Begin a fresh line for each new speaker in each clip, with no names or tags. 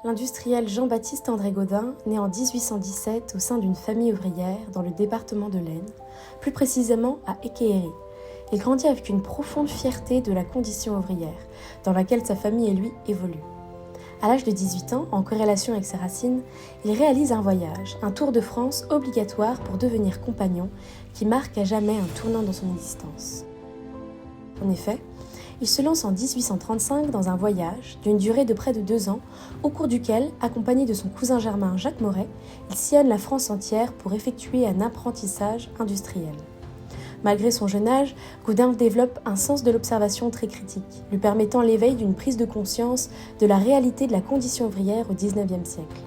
L'industriel Jean-Baptiste André Gaudin naît en 1817 au sein d'une famille ouvrière dans le département de l'Aisne, plus précisément à Équerry. Il grandit avec une profonde fierté de la condition ouvrière, dans laquelle sa famille et lui évoluent. À l'âge de 18 ans, en corrélation avec ses racines, il réalise un voyage, un tour de France obligatoire pour devenir compagnon, qui marque à jamais un tournant dans son existence. En effet, il se lance en 1835 dans un voyage d'une durée de près de 2 ans, au cours duquel, accompagné de son cousin germain Jacques Moret, il sillonne la France entière pour effectuer un apprentissage industriel. Malgré son jeune âge, Gaudin développe un sens de l'observation très critique, lui permettant l'éveil d'une prise de conscience de la réalité de la condition ouvrière au XIXe siècle.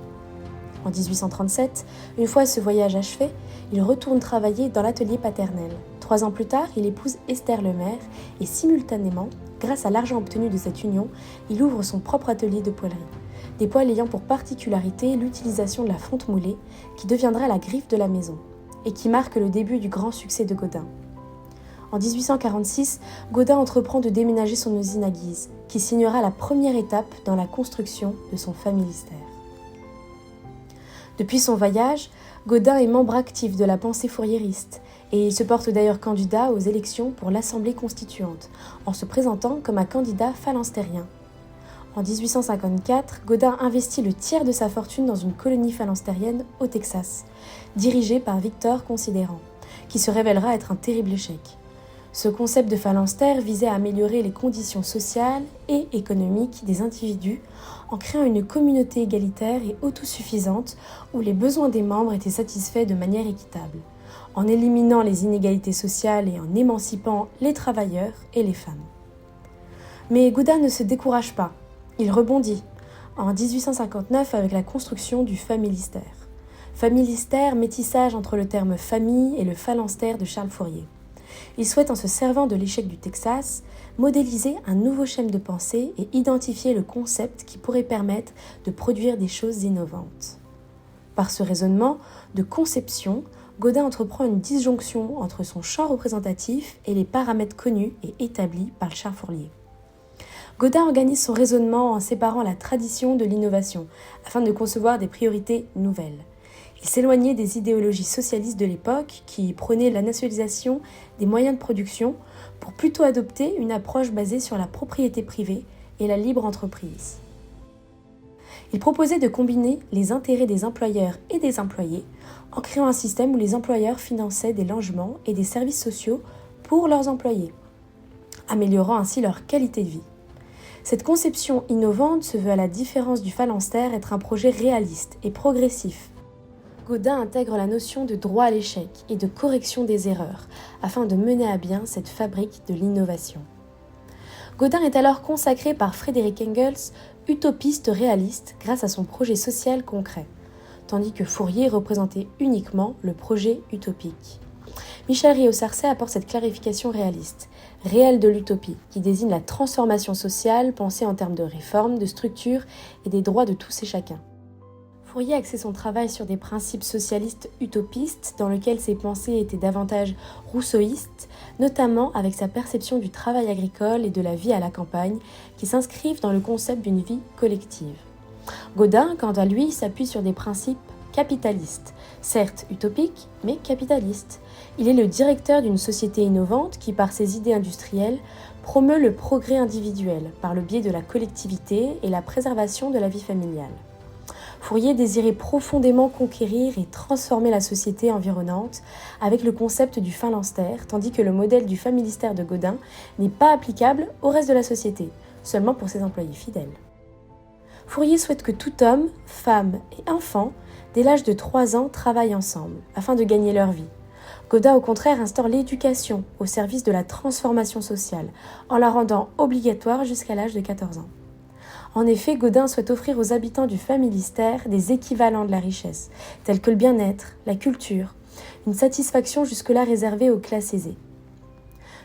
En 1837, une fois ce voyage achevé, il retourne travailler dans l'atelier paternel. 3 ans plus tard, il épouse Esther Lemaire et simultanément, grâce à l'argent obtenu de cette union, il ouvre son propre atelier de poêlerie. Des poêles ayant pour particularité l'utilisation de la fonte moulée, qui deviendra la griffe de la maison, et qui marque le début du grand succès de Gaudin. En 1846, Gaudin entreprend de déménager son usine à Guise, qui signera la première étape dans la construction de son familistère. Depuis son voyage, Gaudin est membre actif de la pensée fouriériste et il se porte d'ailleurs candidat aux élections pour l'Assemblée constituante, en se présentant comme un candidat phalanstérien. En 1854, Gaudin investit le tiers de sa fortune dans une colonie phalanstérienne au Texas, dirigée par Victor Considérant, qui se révélera être un terrible échec. Ce concept de phalanstère visait à améliorer les conditions sociales et économiques des individus en créant une communauté égalitaire et autosuffisante où les besoins des membres étaient satisfaits de manière équitable, en éliminant les inégalités sociales et en émancipant les travailleurs et les femmes. Mais Gaudin ne se décourage pas, il rebondit en 1859 avec la construction du familistère. Familistère, métissage entre le terme famille et le phalanstère de Charles Fourier. Il souhaite, en se servant de l'échec du Texas, modéliser un nouveau schème de pensée et identifier le concept qui pourrait permettre de produire des choses innovantes. Par ce raisonnement de conception, Gaudin entreprend une disjonction entre son champ représentatif et les paramètres connus et établis par Charles Fourier. Gaudin organise son raisonnement en séparant la tradition de l'innovation, afin de concevoir des priorités nouvelles. Il s'éloignait des idéologies socialistes de l'époque qui prônaient la nationalisation des moyens de production pour plutôt adopter une approche basée sur la propriété privée et la libre entreprise. Il proposait de combiner les intérêts des employeurs et des employés en créant un système où les employeurs finançaient des logements et des services sociaux pour leurs employés, améliorant ainsi leur qualité de vie. Cette conception innovante se veut, à la différence du phalanstère, être un projet réaliste et progressif. Gaudin intègre la notion de droit à l'échec et de correction des erreurs afin de mener à bien cette fabrique de l'innovation. Gaudin est alors consacré par Frédéric Engels utopiste réaliste grâce à son projet social concret, tandis que Fourier représentait uniquement le projet utopique. Michel Rieux-Sarcey apporte cette clarification réaliste, réelle de l'utopie, qui désigne la transformation sociale pensée en termes de réforme, de structure et des droits de tous et chacun. Fourier axait son travail sur des principes socialistes utopistes dans lesquels ses pensées étaient davantage rousseauistes, notamment avec sa perception du travail agricole et de la vie à la campagne, qui s'inscrivent dans le concept d'une vie collective. Gaudin, quant à lui, s'appuie sur des principes capitalistes, certes utopiques, mais capitalistes. Il est le directeur d'une société innovante qui, par ses idées industrielles, promeut le progrès individuel par le biais de la collectivité et la préservation de la vie familiale. Fourier désirait profondément conquérir et transformer la société environnante avec le concept du phalanstère, tandis que le modèle du familistère de Gaudin n'est pas applicable au reste de la société, seulement pour ses employés fidèles. Fourier souhaite que tout homme, femme et enfant, dès l'âge de 3 ans, travaillent ensemble, afin de gagner leur vie. Gaudin, au contraire, instaure l'éducation au service de la transformation sociale, en la rendant obligatoire jusqu'à l'âge de 14 ans. En effet, Gaudin souhaite offrir aux habitants du familistère des équivalents de la richesse, tels que le bien-être, la culture, une satisfaction jusque-là réservée aux classes aisées.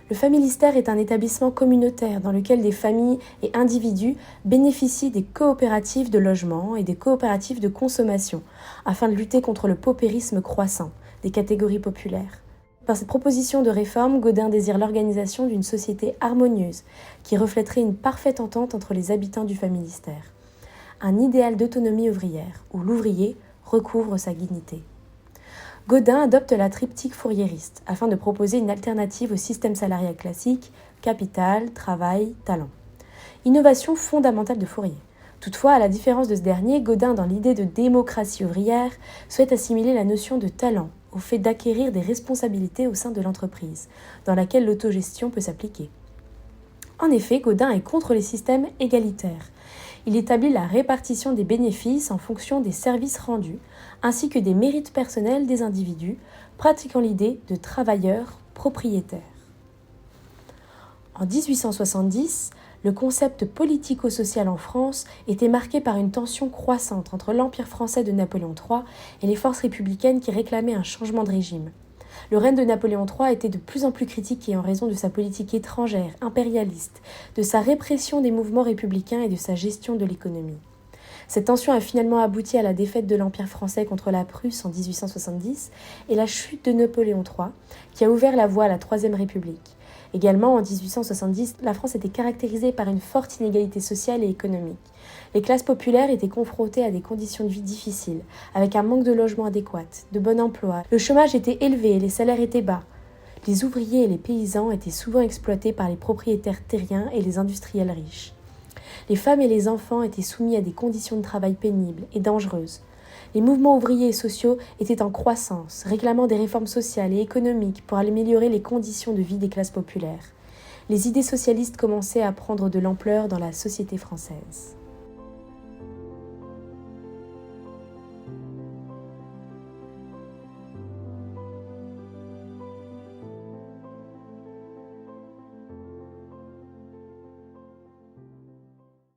Le familistère est un établissement communautaire dans lequel des familles et individus bénéficient des coopératives de logement et des coopératives de consommation, afin de lutter contre le paupérisme croissant des catégories populaires. Par cette proposition de réforme, Gaudin désire l'organisation d'une société harmonieuse qui reflèterait une parfaite entente entre les habitants du familistère. un idéal d'autonomie ouvrière, où l'ouvrier recouvre sa dignité. Gaudin adopte la triptyque fouriériste afin de proposer une alternative au système salarial classique, capital, travail, talent. Innovation fondamentale de Fourier. Toutefois, à la différence de ce dernier, Gaudin, dans l'idée de démocratie ouvrière, souhaite assimiler la notion de talent au fait d'acquérir des responsabilités au sein de l'entreprise, dans laquelle l'autogestion peut s'appliquer. En effet, Gaudin est contre les systèmes égalitaires. Il établit la répartition des bénéfices en fonction des services rendus, ainsi que des mérites personnels des individus, pratiquant l'idée de travailleurs propriétaires. En 1870, le concept politico-social en France était marqué par une tension croissante entre l'Empire français de Napoléon III et les forces républicaines qui réclamaient un changement de régime. Le règne de Napoléon III était de plus en plus critiqué en raison de sa politique étrangère, impérialiste, de sa répression des mouvements républicains et de sa gestion de l'économie. Cette tension a finalement abouti à la défaite de l'Empire français contre la Prusse en 1870 et la chute de Napoléon III, qui a ouvert la voie à la Troisième République. Également, en 1870, la France était caractérisée par une forte inégalité sociale et économique. Les classes populaires étaient confrontées à des conditions de vie difficiles, avec un manque de logements adéquats, de bon emploi. Le chômage était élevé et les salaires étaient bas. Les ouvriers et les paysans étaient souvent exploités par les propriétaires terriens et les industriels riches. Les femmes et les enfants étaient soumis à des conditions de travail pénibles et dangereuses. Les mouvements ouvriers et sociaux étaient en croissance, réclamant des réformes sociales et économiques pour améliorer les conditions de vie des classes populaires. Les idées socialistes commençaient à prendre de l'ampleur dans la société française.